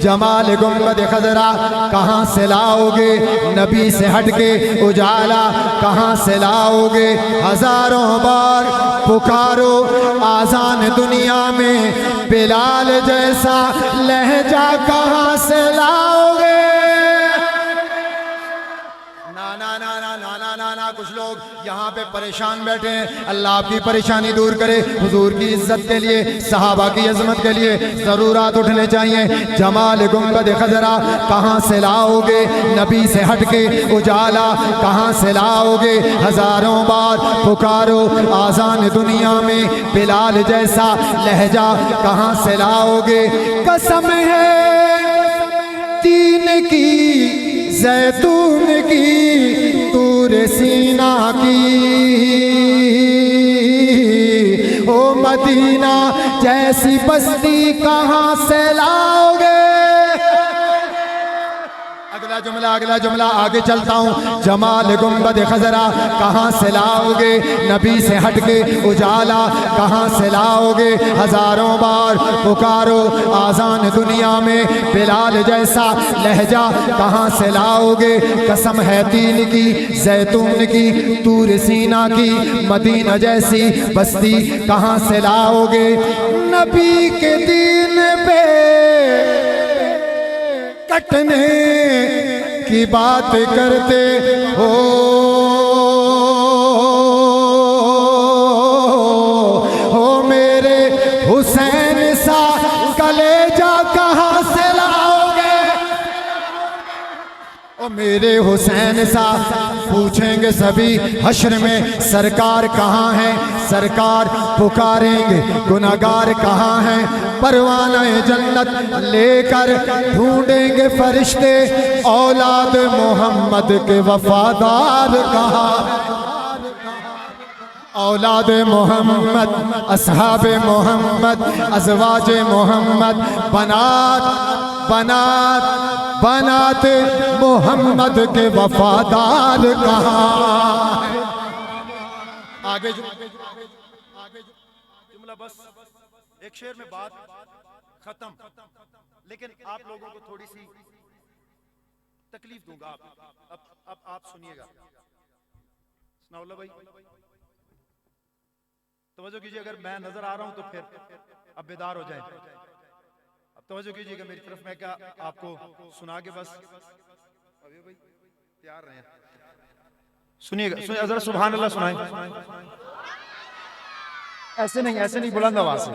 जमाल गुंबद खजरा कहाँ से लाओगे, नबी से हटके उजाला कहाँ से लाओगे। हजारों बार पुकारो आजान दुनिया में, बिलाल जैसा लहजा कहाँ से लाओगे। ना ना ना ना ना ना ना ना, कुछ लोग यहाँ पे परेशान बैठे हैं। अल्लाह आपकी परेशानी दूर करे। हुजूर की इज्जत के लिए, सहाबा की अजमत के लिए जरूरत उठने चाहिए। जमाल गुंबद खजरा कहाँ से लाओगे, नबी से हटके उजाला कहाँ से लाओगे। हजारों बार पुकारो आजान दुनिया में, बिलाल जैसा लहजा कहाँ से लाओगे। कसम है तीन की, जैतून की, तूर सीना की, ओ मदीना जैसी बस्ती कहाँ से लाओगे। अगला जुमला आगे चलता हूँ। जमाल गुंबद खजरा कहाँ से लाओगे, नबी से हटके उजाला कहाँ से लाओगे। हजारों बार पुकारो आजान दुनिया में, बिलाल जैसा लहजा कहाँ से लाओगे। कसम है तीन की, जैतून की, तूर सीना की, मदीना जैसी बस्ती कहाँ से लाओगे। नबी के दीन पे कटने की बात करते हो, मेरे हुसैन सा कलेजा कहाँ से लाओगे। ओ मेरे हुसैन सा पूछेंगे सभी हश्र में, सरकार कहाँ है। सरकार पुकारेंगे गुनाहगार कहाँ हैं। परवाना जन्नत लेकर ढूंढेंगे फरिश्ते, औलाद मोहम्मद के वफादार कहाँ। औलाद मोहम्मद, असहाब मोहम्मद, अज़वाज मोहम्मद, बनात मोहम्मद के वफादार कहाँ। आगे जुमला बस एक शेर में बात खत्म, लेकिन आप लोगों को थोड़ी सी तकलीफ दूंगा। अब आप सुनिएगा। सनाउल्लाह भाई तवज्जो कीजिए, अगर मैं नजर आ रहा हूं तो फिर अब बेदार हो जाए। अब तवज्जो कीजिएगा मेरी तरफ, मैं क्या आपको सुना के बस अभी भाई तैयार रहे। सुनिएगा, जरा सुभान अल्लाह सुनाएं। ऐसे नहीं बुलंद आवाज से।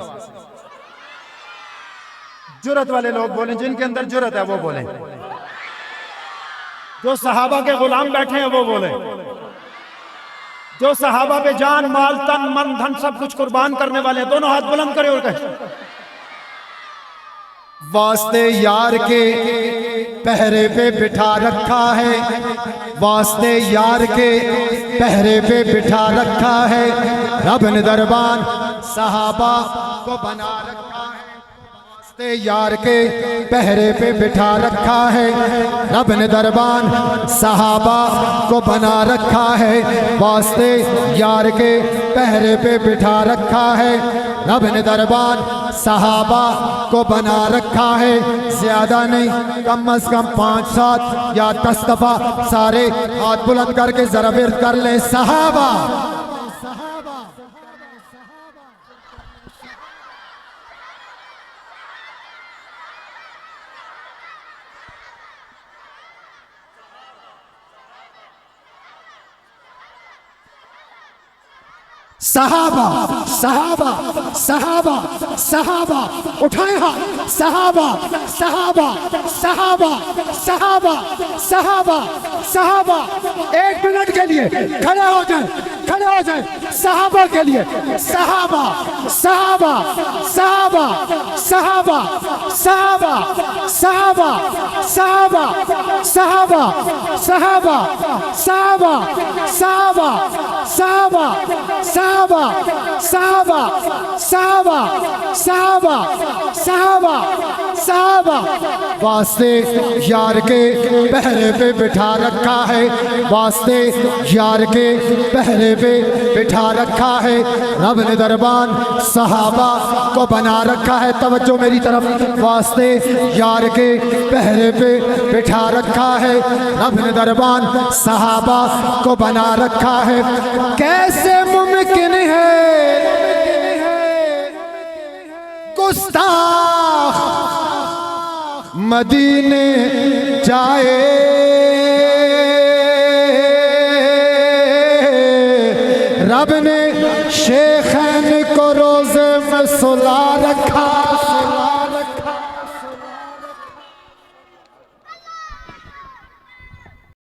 जुर्रत वाले लोग बोलें, जिनके अंदर जुर्रत है वो बोलें। जो सहाबा के गुलाम बैठे हैं वो बोलें। जो सहाबा पे जान, माल, तन, मन, धन सब कुछ कुर्बान करने वाले हैं, दोनों हाथ बुलंद करें और कहें वास्ते यार के पहरे पे बिठा रखा है, वास्ते यार के पहरे पे बिठा रखा है। रब ने दरबान सहाबा को बना रखा है, वास्ते यार के पहरे पे बिठा रखा है। रब ने दरबान सहाबा को बना रखा है, वास्ते यार के पहरे पे बिठा रखा है। रब ने दरबान सहाबा को बना रखा है। ज्यादा नहीं, कम अज कम 5-7 या 10 दफा सारे हाथ बुलंद करके जरा विर्द कर ले सहाबा। सहाबा सहाबा सहाबा सहाबा, उठाए हाथ। सहाबा सहाबा सहाबा सहाबा सहाबा सहाबा। 1 मिनट के लिए खड़े हो जाए, खड़े हो जाए सहाबा के लिए। सहाबा सहाबा सहाबा सहाबा सहाबा सहाबा सहाबा सहाबा सहाबा सहाबा सहाबा सहाबा साहबा साहबा साहबा साहबा साहबा साहबा वास्ते यार के पहरे पे बिठा रखा है, वास्ते यार के पहरे पे बिठा रखा है। रब ने दरबान सहाबा को बना रखा है, तवज्जो मेरी तरफ, वास्ते यार के पहरे पे बिठा रखा है। रब ने दरबान सहाबा को बना रखा है। कैसे मुमकिन है गुस्ताख मदीने जाए, रब ने शेखैन को रोज़े में सुला रखा।